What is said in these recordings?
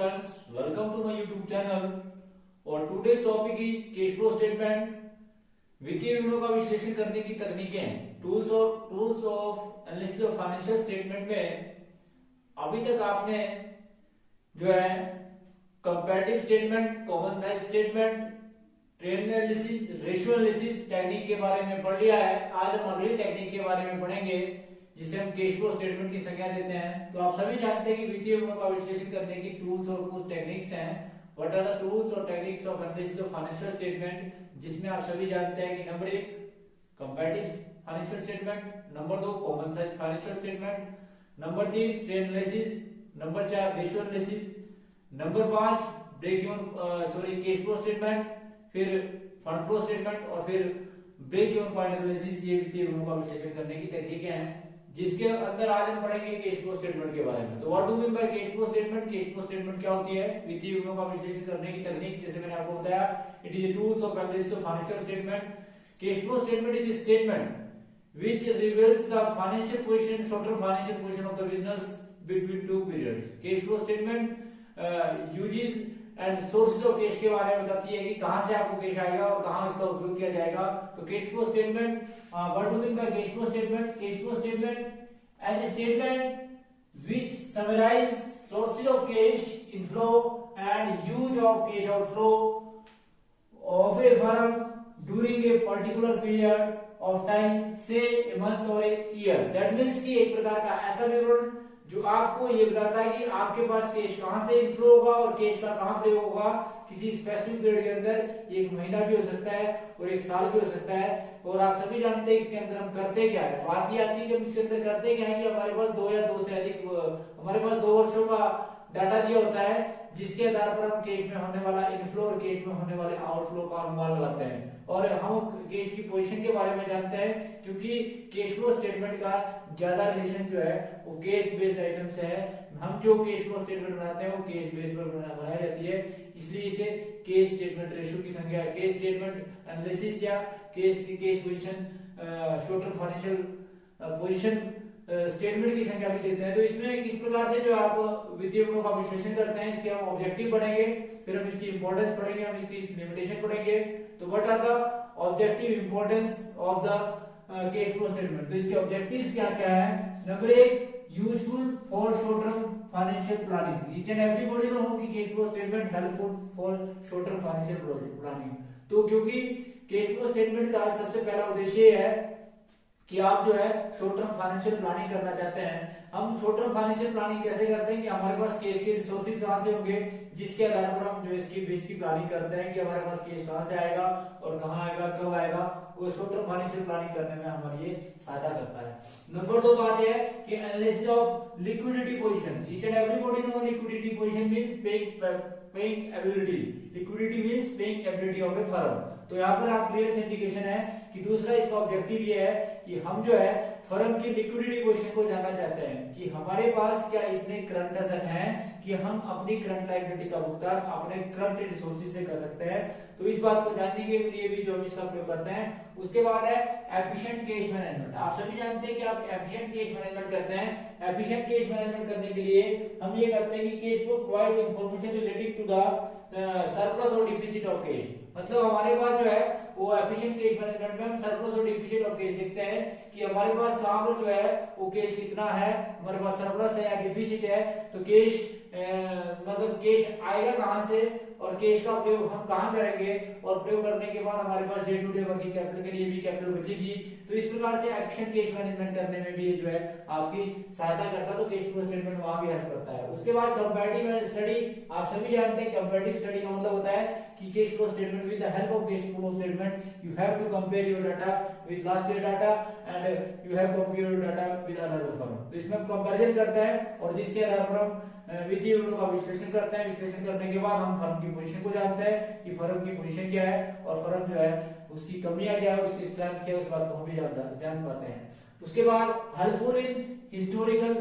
friends, welcome to my YouTube channel. और today's topic is cash flow statement. वित्तीय विवरणों का विश्लेषण करने की तकनीकें, tools of analysis of financial statement में अभी तक आपने जो है comparative statement, common size statement, trend analysis, ratio analysis technique के बारे में पढ़ लिया है। आज हम अगली टेक्निक के बारे में पढ़ेंगे जिसे हम कैश फ्लो स्टेटमेंट की संज्ञा देते हैं। तो आप सभी जानते हैं कि वित्तीय विवरणों का विश्लेषण करने की टूल्स और कुछ टेक्निक्स हैं। व्हाट आर द टूल्स और techniques of analysis of financial statement, जिसमें आप सभी जानते हैं कि number 1 comparative financial statement, number 2 common size financial statement, number 3 trend analysis, number 4 ratio analysis, number 5 break even cash flow statement, फिर fund flow statement और फिर ब्रेक इवन पॉइंट एनालिसिस। ये वित्तीय विवरणों का विश्लेषण करने की तकनीकें हैं जिसके अंदर आज हम पढ़ेंगे कैश फ्लो स्टेटमेंट के बारे में। तो what do mean by cash flow statement? Cash flow statement क्या होती है? वित्तीय विवरणों का विश्लेषण करने की तकनीक, जैसे मैंने आपको बताया, it is a tools of analysis of financial statement. Cash flow statement is a statement which reveals the financial position, short-term financial position of the business between two periods. Cash flow statement uses and sources of cash के बारे में बताती है कि कहां से आपको cash आएगा और कहां इसका उपयोग किया जाएगा। तो cash flow statement, what do you mean by cash flow statement? Cash flow statement as a statement which summarize sources of cash inflow and use of cash outflow of a firm during a particular period of time, से a month और a year. That means कि एक प्रकार का ऐसा विवरण जो आपको ये बताता है कि आपके पास कैश कहां से इनफ्लो होगा और कैश का कहां प्रयोग होगा किसी स्पेसिफिक पीरियड के अंदर। एक महीना भी हो सकता है और एक साल भी हो सकता है। और आप सभी जानते हैं इसके अंदर हम करते क्या है। बात ये आती है कि हम इसके अंदर करते क्या है कि हमारे पास 2 या 2 से अधिक, हमारे पास 2 वर्षों का डाटा दिया होता है जिसके आधार पर हम कैश में होने वाला इनफ्लो और कैश में होने वाले आउटफ्लो का अनुमान लगाते हैं और हम कैश की पोजीशन के बारे में जानते हैं, क्योंकि कैश फ्लो स्टेटमेंट का ज्यादा रिलेशन जो है वो कैश बेस्ड आइटम से है। हम जो कैश फ्लो स्टेटमेंट बनाते हैं वो कैश बेस पर बनाई जाती है, इसलिए इसे कैश स्टेटमेंट रेशियो की संख्या, कैश स्टेटमेंट एनालिसिस या cash position, short term financial position statement की संख्या भी देते हैं। तो इसमें किस प्रकार से जो आप वित्तीय विवरणों का विश्लेषण करते हैं, इसके हम ऑब्जेक्टिव पढ़ेंगे, फिर हम इसकी इंपॉर्टेंस पढ़ेंगे, हम इसकी लिमिटेशन पढ़ेंगे। तो what are the objective importance of the cash flow statement? तो इसके ऑब्जेक्टिव्स क्या क्या है? Number 1 useful for short term financial planning. Each and everybody know कि cash flow statement helpful for short term financial planning. तो क्योंकि cash flow statement का सबसे पहला उद्देश्य है कि आप जो है शॉर्ट टर्म फाइनेंशियल प्लानिंग करना चाहते हैं। हम शॉर्ट टर्म फाइनेंशियल प्लानिंग कैसे करते हैं कि हमारे पास कैश के रिसोर्सेज कहां से होंगे, जिसके आधार पर हम जो इसकी प्लानिंग करते हैं कि हमारे पास कैश कहां से आएगा और कहां आएगा, कब आएगा। वो शॉर्ट टर्म फाइनेंशियल प्लानिंग करने में हमारी ये सहायता करता है। नंबर 2 बात है कि analysis of liquidity position. Each and everybody know liquidity position means paying ability. Liquidity means paying ability of a firm. तो यहाँ पर आप क्लियर से इंडिकेशन है कि दूसरा इसका ऑब्जेक्टिव ये है कि हम जो है फर्म की लिक्विडिटी पोजीशन को जानना चाहते हैं कि हमारे पास क्या इतने करंट एसेट हैं कि हम अपनी करंट लायबिलिटी का भुगतान अपने करंट रिसोर्सेज से कर सकते हैं। तो इस बात को जानने के लिए भी जो हम इसका प्रयोग करते हैं। उसके बाद है एफिशिएंट कैश मैनेजमेंट। आप सभी जानते हैं कि आप एफिशिएंट कैश मैनेजमेंट करते हैं। एफिशिएंट कैश मैनेजमेंट करने के लिए हम ये करते हैं कि cash flow provide information related to the surplus और डिफिसिट ऑफ कैश। मतलब हमारे पास जो है वो एफिशिएंट कैश मैनेजमेंट में हम सरप्लस और डिफिसिट ऑफ कैश देखते हैं कि हमारे पास कहां पर जो है वो कैश कितना है, हमारे पास सरप्लस है या डिफिसिट है। तो कैश मतलब कैश आएगा कहां से और कैश का प्रयोग हम कहां करेंगे और प्रयोग करने के बाद हमारे पास day to day working capital के लिए भी कैपिटल बचेगी। तो इस प्रकार से एफिशिएंट कैश मैनेजमेंट करने में भी जो है आपकी सहायता करता है। तो कैश फ्लो स्टेटमेंट वहां भी हेल्प करता है। उसके बाद कंपैरेटिव स्टडी। आप सभी जानते हैं कंपैरेटिव स्टडी का मतलब होता है कि cash flow statement with the help of cash flow statement you have to compare your data with last year data and you have compare your data with another firm. तो इसमें हम comparison करते हैं और जिसके आधार पर हम वित्तीय विवरणों का विश्लेषण करते हैं। विश्लेषण करने के बाद हम फर्म की पोजीशन को जानते हैं कि फर्म की पोजीशन क्या है और फर्म जो है उसकी कमियां क्या है, उसकी स्ट्रेंथ क्या है, उस बात को हम भी जान पाते हैं। उसके बाद हेल्पफुल इन हिस्टोरिकल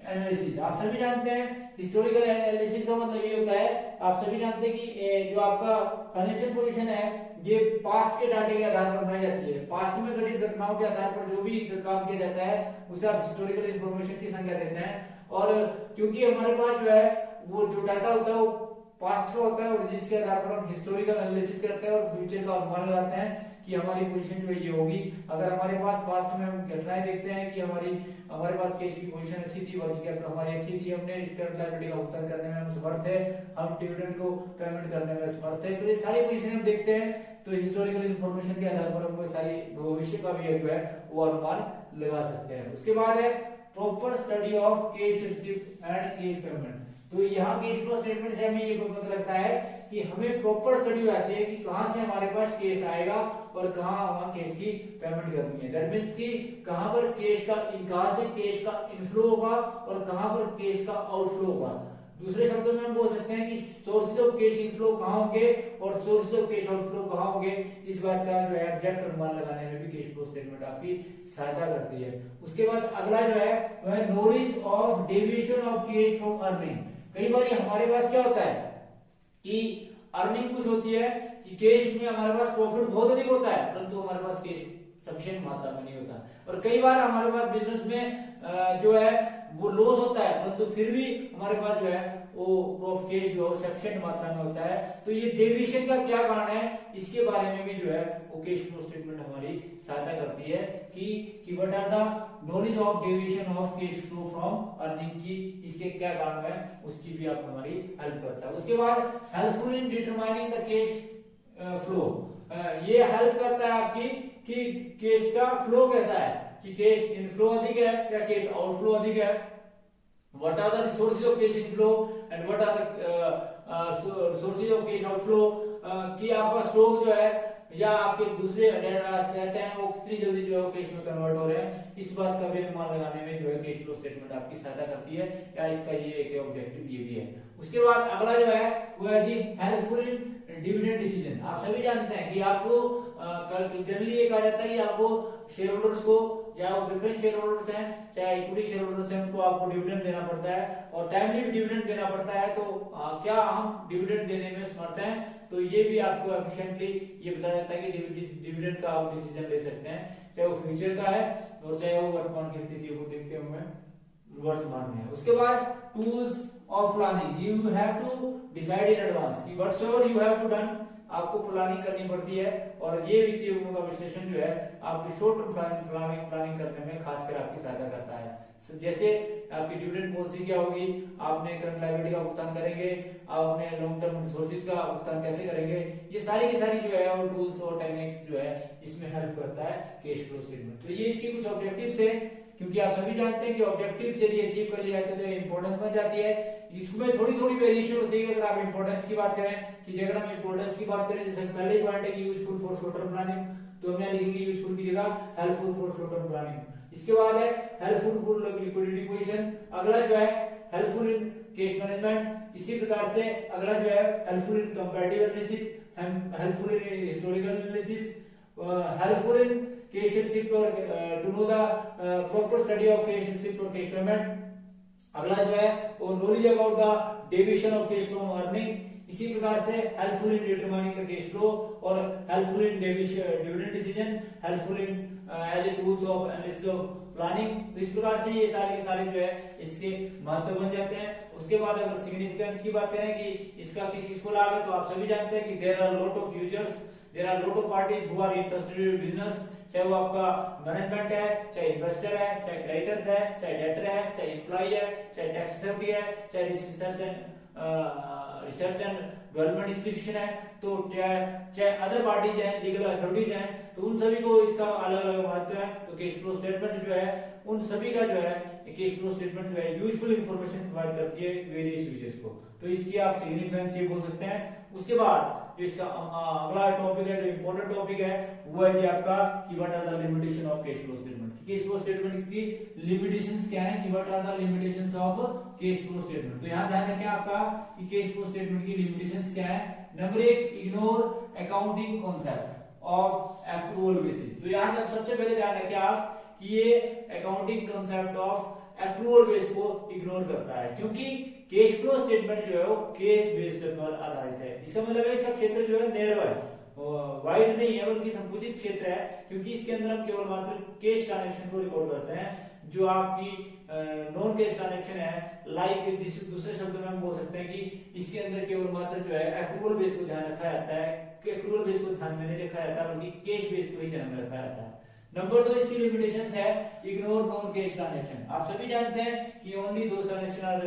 एनालिसिस। आप सभी जानते हैं हिस्टोरिकल एनालिसिस का मतलब ये होता है, आप सभी जानते हैं कि जो आपका फाइनेंशियल पोजीशन है ये पास्ट के डाटे के आधार पर बनाई जाती है। पास्ट में घटित घटनाओं के आधार पर जो भी काम किया जाता है उसे आप हिस्टोरिकल इंफॉर्मेशन की संज्ञा देते हैं। और क्योंकि हमारे पास जो है वो जो डाटा होता है वो पास्ट का होता है और जिसके आधार पर हम हिस्टोरिकल एनालिसिस करते हैं और फ्यूचर का अनुमान लगाते हैं कि हमारी पोजीशन जो है ये होगी। अगर हमारे पास पास्ट में हम घटनाएं देखते हैं कि हमारे पास केस की पोजीशन अच्छी थी, वर्किंग कैपिटल हमारी अच्छी थी, हमने करंट लायबिलिटी का भुगतान करने में हम समर्थ है, हम डिविडेंड को पेमेंट करने में समर्थ है, तो ये सारी पोजीशन हम देखते हैं। तो हिस्टोरिकल इंफॉर्मेशन के आधार पर हम सारी भविष्य का भी जो है वो अनुमान लगा सकते हैं। उसके बाद है proper study of cash receipt and cash payment. तो यहाँ कैश फ्लो स्टेटमेंट से हमें ये पता लगता है कि हमें प्रॉपर स्टडी हो जाती है कि कहां से हमारे पास कैश आएगा और कहां हमें कैश की पेमेंट करनी है। दैट मींस कि कहां पर कहां से कैश का इनफ्लो होगा और कहां पर कैश का आउटफ्लो होगा। दूसरे शब्दों में हम बोल सकते हैं कि सोर्सेज ऑफ कैश इनफ्लो कहां होंगे और सोर्सेज ऑफ कैश आउटफ्लो कहां होंगे। इस बात का जो है एग्जैक्ट अनुमान लगाने में भी कैश फ्लो स्टेटमेंट आपकी सहायता करती है। उसके बाद अगला जो है वह knowledge of deviation of cash from earning. कई बार हमारे पास क्या होता है कि अर्निंग कुछ होती है कि कैश में हमारे पास प्रॉफिट बहुत अधिक होता है परंतु हमारे पास कैश सफिशिएंट मात्रा में नहीं होता, और कई बार हमारे पास बिजनेस में जो है वो लॉस होता है परंतु फिर भी हमारे पास जो है वो प्रॉफिट कैश जो सफिशिएंट मात्रा में होता है। तो ये डेविएशन का क्या कारण है इसके बारे में भी जो है वो कैश फ्लो स्टेटमेंट हमारी सहायता करती है कि what are the knowledge of deviation of cash flow from earning की इसके क्या कारण है उसकी भी आप हमारी हेल्प करता है। उसके बाद helpful in determining the cash flow, ये हेल्प करता है आपकी कि कैश का फ्लो कैसा है, कि कैश इनफ्लो अधिक है या कैश आउटफ्लो अधिक है। What are the sources of cash inflow and what are the sources of cash outflow, कि आपका स्टॉक जो है या आपके दूसरे सेट हैं वो कितनी जल्दी जो है वो कैश में कन्वर्ट हो रहे हैं, इस बात का भी अनुमान लगाने में जो है कैश फ्लो स्टेटमेंट आपकी सहायता करती है या इसका ये एक ऑब्जेक्टिव ये भी है। उसके बाद अगला जो है वो है जी हेल्पफुल इन डिविडेंड डिसीजन। आप सभी जानते हैं कि आपको जनरली ये कहा जाता है कि आपको शेयर होल्डर्स को या वो प्रेफरेंस शेयर होल्डर्स हैं चाहे इक्विटी शेयर होल्डर्स हैं उनको आपको डिविडेंड देना पड़ता है और टाइमली भी डिविडेंड देना पड़ता है। तो क्या हम डिविडेंड देने में समर्थ हैं, तो ये भी आपको एफिशिएंटली ये बताया जाता है कि डिविडेंड का आप डिसीजन ले सकते हैं, चाहे वो फ्यूचर का है और चाहे वो वर्तमान की स्थितियों को देखते हुए वर्तमान में है। उसके बाद tools of planning, you have to decide in advance कि whatsoever you have to done, आपको प्लानिंग करनी पड़ती है और ये वित्तीय योजनाओं का विश्लेषण जो है आपकी शॉर्ट टर्म प्लानिंग करने में खासकर आपकी सहायता करता है। जैसे आपकी डिविडेंड पॉलिसी क्या होगी, आपने करंट लायबिलिटी का भुगतान करेंगे, आप अपने लॉन्ग टर्म रिसोर्सेज का भुगतान कैसे करेंगे, ये सारी की सारी जो है और टूल्स और टेक्निक्स जो है इसमें हेल्प करता है कैश फ्लो स्टेटमेंट। तो ये इसके कुछ ऑब्जेक्टिव्स थे, क्योंकि आप सभी जानते हैं कि ऑब्जेक्टिव यदि अचीव कर लिया जाता है तो इंपॉर्टेंस बन जाती है। इसमें थोड़ी थोड़ी वेरिएशन होती है अगर आप इंपॉर्टेंस की बात करें, कि अगर हम इंपॉर्टेंस की बात करें जैसे पहले ही पॉइंट है कि useful for short term planning, तो हम यहाँ लिखेंगे यूजफुल की जगह helpful for short term planning. इसके बाद है हेल्पफुल फॉर लिक्विडिटी पोजीशन, अगला जो है हेल्पफुल इन कैश मैनेजमेंट। इसी प्रकार से अगला जो है helpful in comparative analysis, helpful in historical analysis, helpful in cash receipt और to know the proper study of cash receipt और कैश पेमेंट। अगला जो है वो knowledge about the deviation of cash from earning. इसी प्रकार से helpful in determining the cash flow और helpful in dividend decision, helpful in as a tools of analysis of planning. तो इस प्रकार से ये सारे के सारे जो है इसके महत्व बन जाते हैं। उसके बाद अगर सिग्निफिकेंस की बात करें कि इसका किस किस को लाभ है, तो आप सभी जानते हैं कि there are lot of users, there are lot of parties who are interested in business, चाहे वो आपका मैनेजमेंट है, चाहे इन्वेस्टर है, चाहे क्रेडिटर है, चाहे डेटर है, चाहे एम्प्लॉय है, चाहे टैक्स अथॉरिटी है, चाहे रिसर्च एंड डेवलपमेंट इंस्टीट्यूशन है, तो चाहे अदर पार्टीज हैं, लीगल अथॉरिटीज हैं, तो उन सभी को इसका अलग अलग महत्व है। तो कैश फ्लो स्टेटमेंट जो है उन सभी का जो है कैश फ्लो स्टेटमेंट जो है यूजफुल इंफॉर्मेशन प्रोवाइड करती है वेरियस यूजर्स को, तो इसकी आप सिग्निफिकेंस ये बोल सकते हैं। उसके बाद जो इसका अगला टॉपिक है जो इंपॉर्टेंट टॉपिक है वो है जी आपका कि what are the limitation of cash flow statement. Cash flow statement की लिमिटेशंस क्या है, कि what are the limitations of cash flow statement. तो यहाँ ध्यान रखें आपका कि कैश फ्लो स्टेटमेंट की लिमिटेशंस क्या है। Number 1, ignore accounting concept of accrual basis. तो यहाँ जब सबसे पहले ध्यान रखें आप कि ये accounting concept of accrual base को इग्नोर करता है, क्योंकि कैश फ्लो स्टेटमेंट जो है वो केस बेस्ड पर आधारित है। इसका मतलब है इसका क्षेत्र जो है नैरो है, वाइड नहीं है बल्कि संकुचित क्षेत्र है, क्योंकि इसके अंदर हम केवल मात्र कैश ट्रांजैक्शन को रिकॉर्ड करते हैं, जो आपकी नॉन कैश ट्रांजेक्शन है, लाइक जिस दूसरे शब्दों में हम बोल सकते हैं कि इसके अंदर केवल मात्र जो है एक्रूवल बेस को ध्यान रखा जाता है, एक्रूवल बेस को ध्यान में नहीं रखा जाता बल्कि कैश बेस को ही ध्यान में रखा जाता है। नंबर 2 इसकी लिमिटेशंस है इग्नोर नॉन कैश ट्रांजैक्शन। आप सभी जानते हैं कि ओनली दो transaction are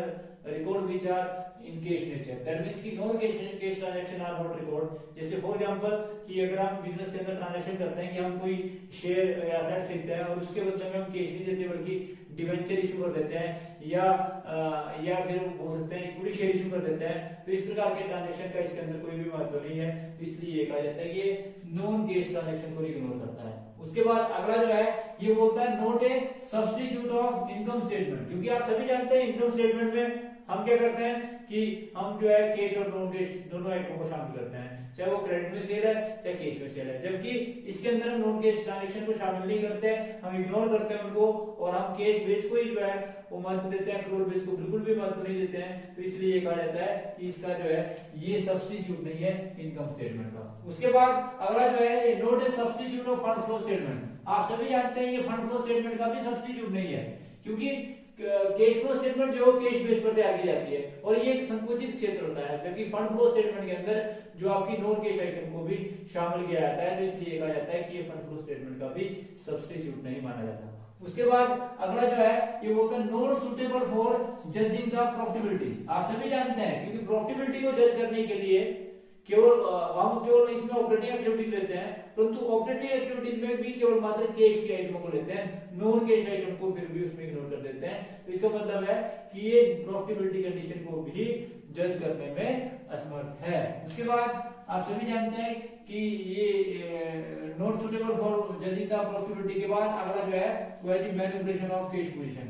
record which are in cash nature, that means कि non cash transaction are not record. जैसे फॉर एग्जांपल कि अगर हम बिजनेस के अंदर ट्रांजैक्शन करते हैं कि हम कोई शेयर या एसेट खरीदते हैं और उसके बदले में हम कैश नहीं देते बल्कि डिवेंचर इशू कर देते हैं या फिर बोल सकते हैं इक्विटी शेयर इशू कर देते हैं, तो इस प्रकार के ट्रांजैक्शन का इसके अंदर कोई भी महत्व नहीं है, तो इसलिए ये कहा जाता है कि ये नॉन कैश ट्रांजैक्शन को इग्नोर करता है। उसके बाद अगला जो है ये बोलता है note A substitute of income statement, क्योंकि आप सभी जानते हैं इनकम स्टेटमेंट में हम क्या करते हैं कि हम जो है कैश और नॉन कैश दोनों आइटमों को शामिल करते हैं, चाहे वो क्रेडिट में सेल है चाहे कैश में सेल है, जबकि इसके अंदर हम नॉन कैश ट्रांजैक्शन को शामिल नहीं करते हैं, हम इग्नोर करते हैं उनको और हम कैश बेस को ही जो है वो महत्व देते हैं, एक्रूवल बेस को बिल्कुल भी महत्व नहीं देते हैं, तो इसलिए ये कहा जाता है कि इसका जो है ये सब्स्टिट्यूट नहीं है इनकम स्टेटमेंट का। उसके बाद अगला जो है note A substitute of fund flow statement. आप सभी जानते हैं ये फंड फ्लो स्टेटमेंट का भी सब्स्टिट्यूट नहीं है, क्योंकि कैश फ्लो स्टेटमेंट जो कैश बेस पर तैयार की जाती है और ये एक संकुचित क्षेत्र होता है, जबकि फंड फ्लो स्टेटमेंट के अंदर जो आपकी नॉन कैश आइटम को भी शामिल किया जाता है, तो इसलिए कहा जाता है कि ये फंड फ्लो स्टेटमेंट का भी सब्स्टिट्यूट नहीं माना जाता। उसके बाद अगला जो है ये बोलता है not suitable for judging the profitability. आप सभी जानते हैं क्योंकि प्रॉफिटेबिलिटी को जज करने के लिए हम केवल इसमें ऑपरेटिंग एक्टिविटीज लेते हैं, परंतु ऑपरेटिंग एक्टिविटीज में भी केवल मात्र कैश की आइटमों को लेते हैं, नॉन कैश आइटम को फिर भी उसमें इग्नोर कर देते हैं। तो इसका मतलब है कि ये प्रॉफिटेबिलिटी कंडीशन को भी जज करने में असमर्थ है। उसके बाद आप सभी जानते हैं कि ये not suitable for judging the profitability के बाद अगला जो है वो है मैनिपुलेशन ऑफ कैश पोजीशन।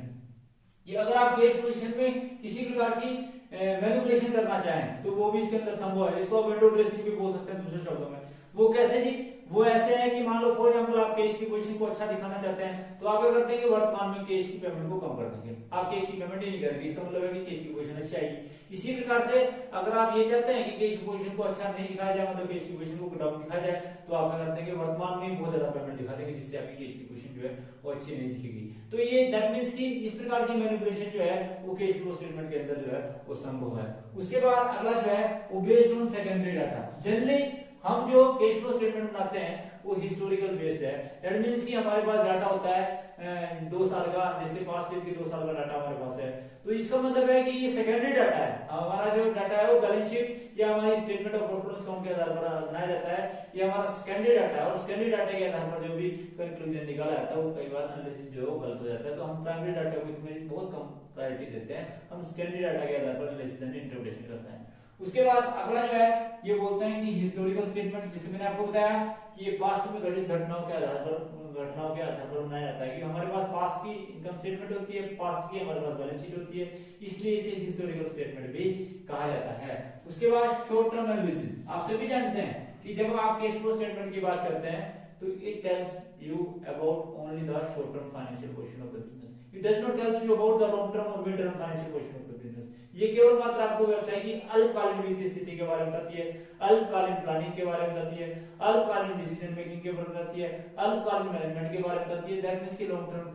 ये अगर आप कैश पोजीशन में किसी प्रकार की मैनिपुलेशन करना चाहें तो वो भी इसके अंदर संभव है, इसको आप विंडो ड्रेसिंग भी बोल सकते हैं दूसरे शब्दों में। वो कैसे जी? वो ऐसे है कि मान लो फॉर एग्जांपल आप कैश की पोजीशन को अच्छा दिखाना चाहते हैं तो आप क्या करते हैं कि वर्तमान में कैश की पेमेंट को कम कर देंगे, आप कैश की पेमेंट ही नहीं करेंगे, इसका मतलब है कि कैश की पोजीशन अच्छी आएगी। इसी प्रकार से अगर आप ये चाहते हैं कि कैश की पोजीशन को अच्छा नहीं दिखाया जाए, मतलब कैश की पोजीशन को डाउन दिखाया जाए, तो आप क्या करते हैं कि वर्तमान में बहुत ज्यादा पेमेंट दिखा देंगे जिससे आपकी कैश की पोजीशन जो है वो अच्छी नहीं दिखेगी। तो ये दैट मींस कि इस प्रकार की मैनिपुलेशन जो है वो कैश फ्लो स्टेटमेंट के अंदर जो है वो संभव है। उसके बाद अगला जो है वो based on secondary data. Generally हम जो कैश फ्लो स्टेटमेंट बनाते हैं वो हिस्टोरिकल बेस्ड है, दैट मींस कि हमारे पास डाटा होता है 2 साल का, जैसे पास्ट ईयर के 2 साल का डाटा हमारे पास है, तो इसका मतलब है कि ये सेकेंडरी डाटा है। हमारा जो डाटा है वो बैलेंस शीट या हमारी statement of profit loss account के आधार पर बनाया जाता है, ये हमारा सेकेंडरी डाटा है और सेकेंडरी डाटा के आधार पर जो भी कंक्लूजन निकाला जाता है वो कई बार एनालिसिस जो है वो गलत हो जाता है, तो हम प्राइमरी डाटा को इसमें बहुत कम प्रायोरिटी देते हैं, हम सेकेंडरी डाटा के आधार पर एनालिसिस एंड इंटरप्रिटेशन करते हैं। उसके बाद अगला जो है ये बोलते हैं कि हिस्टोरिकल स्टेटमेंट, जिसमें मैंने आपको बताया कि ये पास्ट में घटित घटनाओं के आधार पर बनाया जाता है कि हमारे पास पास्ट की इनकम स्टेटमेंट होती है, पास्ट की हमारे पास बैलेंस शीट होती है, इसलिए इसे हिस्टोरिकल स्टेटमेंट भी कहा जाता है। उसके बाद शॉर्ट टर्म एनालिसिस। आप सभी जानते हैं कि जब आप कैश फ्लो स्टेटमेंट की बात करते हैं तो it tells you about only the short term financial position of the business, it does not tells you about the long term और mid term financial position of the business. ये केवल मात्र आपको व्यवसाय की अल्पकालीन वित्तीय स्थिति के बारे में बताती है, अल्पकालीन प्लानिंग के बारे में बताती है, अल्पकालीन डिसीजन मेकिंग के बारे में बताती है, अल्पकालीन मैनेजमेंट के बारे में बताती है, दैट मींस कि लॉन्ग टर्म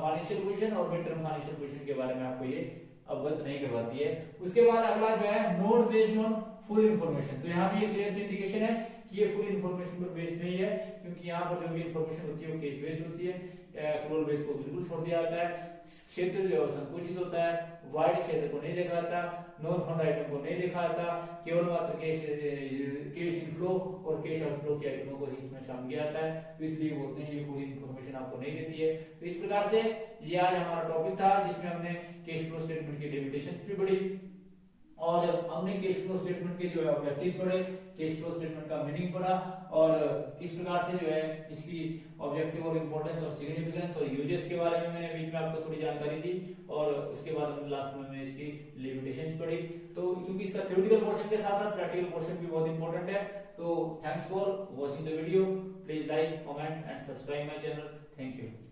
फाइनेंशियल पोजीशन और मिड टर्म फाइनेंशियल पोजीशन के बारे में आपको ये अवगत नहीं करवाती है। उसके बाद अगला जो है note based on full information, तो यहाँ भी क्लियर इंडिकेशन है कि ये फुल इंफॉर्मेशन पर बेस्ड नहीं है, क्योंकि यहाँ पर जो भी इंफॉर्मेशन होती है वो केस बेस्ड होती है, एक्रूवल बेस को बिल्कुल छोड़ दिया जाता है, क्षेत्र जो है संकुचित होता है, वाइड क्षेत्र को नहीं देखा जाता, नॉन फंड आइटम को नहीं देखा जाता, केवल मात्र कैश इनफ्लो और कैश आउटफ्लो की आइटमों को ही इसमें शामिल किया जाता है, तो इसलिए बोलते हैं ये पूरी इंफॉर्मेशन आपको नहीं देती है। तो इस प्रकार से ये आज हमारा टॉपिक था जिसमें हमने कैश फ्लो स्टेटमेंट की लिमिटेशंस भी पढ़ी और हमने कैश फ्लो स्टेटमेंट के जो है ऑब्जेक्टिव्स पढ़े, कैश फ्लो स्टेटमेंट का मीनिंग पढ़ा और किस प्रकार से जो है इसकी ऑब्जेक्टिव और इंपॉर्टेंस और सिग्निफिकेंस और यूजेस के बारे में मैंने बीच में आपको थोड़ी जानकारी दी और उसके बाद हमने लास्ट में मैंने इसकी लिमिटेशंस पढ़ी। तो क्योंकि इसका थ्योरेटिकल पोर्शन के साथ साथ प्रैक्टिकल पोर्शन भी बहुत इंपॉर्टेंट है, तो thanks for watching the video, please like, comment and subscribe my channel, thank you.